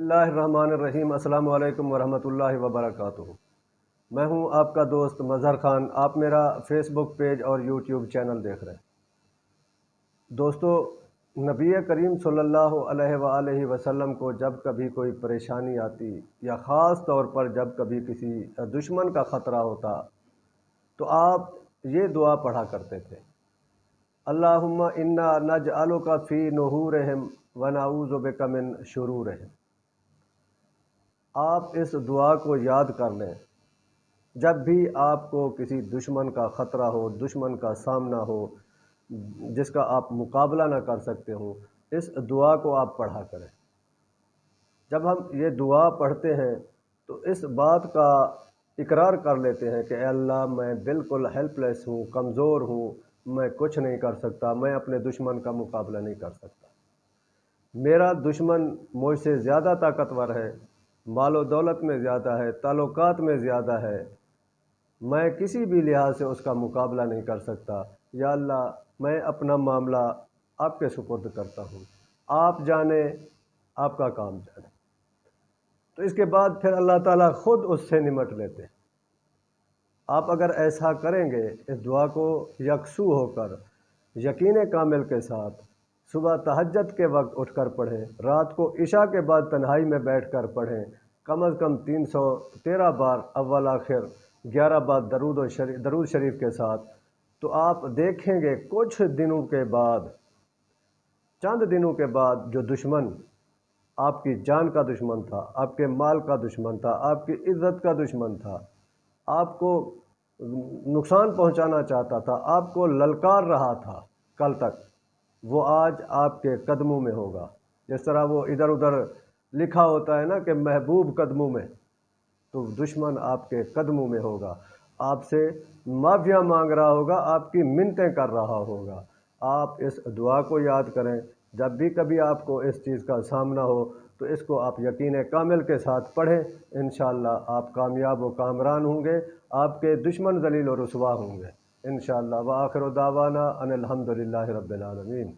बिस्मिल्लाहिर्रहमानिर्रहीम। अस्सलाम वालेकुम वरहमतुल्लाहि वबरकातुहू। मैं हूं आपका दोस्त मज़हर ख़ान। आप मेरा फेसबुक पेज और यूट्यूब चैनल देख रहे हैं। दोस्तों, नबी करीम सल्लल्लाहु अलैहि वसल्लम को जब कभी कोई परेशानी आती या ख़ास तौर पर जब कभी किसी दुश्मन का ख़तरा होता तो आप ये दुआ पढ़ा करते थे, अल्लाहुम्मा इन्ना नजअलुका फ़ी नुहूरिहिम व नऊज़ु बिका मिन शुरूरिहिम। आप इस दुआ को याद कर लें। जब भी आपको किसी दुश्मन का ख़तरा हो, दुश्मन का सामना हो जिसका आप मुकाबला ना कर सकते हो, इस दुआ को आप पढ़ा करें। जब हम ये दुआ पढ़ते हैं तो इस बात का इकरार कर लेते हैं कि ऐ अल्लाह, मैं बिल्कुल हेल्पलेस हूँ, कमज़ोर हूँ, मैं कुछ नहीं कर सकता, मैं अपने दुश्मन का मुकाबला नहीं कर सकता। मेरा दुश्मन मुझसे ज़्यादा ताकतवर है, मालो दौलत में ज़्यादा है, ताल्लुकात में ज़्यादा है, मैं किसी भी लिहाज से उसका मुकाबला नहीं कर सकता। या अल्लाह, मैं अपना मामला आपके सुपुर्द करता हूँ, आप जाने, आपका काम जाने। तो इसके बाद फिर अल्लाह ताला ख़ुद उससे निमट लेते हैं। आप अगर ऐसा करेंगे, इस दुआ को यकसू होकर यकीन कामिल के साथ सुबह तहज्जुद के वक्त उठकर पढ़ें, रात को इशा के बाद तन्हाई में बैठकर पढ़ें, कम अज़ कम 313 बार अव्वल आखिर, 11 बार दरूद शरीफ के साथ, तो आप देखेंगे कुछ दिनों के बाद, चंद दिनों के बाद, जो दुश्मन आपकी जान का दुश्मन था, आपके माल का दुश्मन था, आपकी इज़्ज़त का दुश्मन था, आपको नुकसान पहुंचाना चाहता था, आपको ललकार रहा था कल तक, वो आज आपके कदमों में होगा। जिस तरह वो इधर उधर लिखा होता है ना कि महबूब कदमों में, तो दुश्मन आपके कदमों में होगा, आपसे माफ़िया मांग रहा होगा, आपकी मिन्नतें कर रहा होगा। आप इस दुआ को याद करें। जब भी कभी आपको इस चीज़ का सामना हो तो इसको आप यकीन कामिल के साथ पढ़ें। इंशाअल्लाह आप कामयाब व कामरान होंगे, आपके दुश्मन ज़लील व रुसवा होंगे इंशाअल्लाह। व आखिर दावाना अनिल हम्दुलिल्लाहि रब्बिल आलमीन।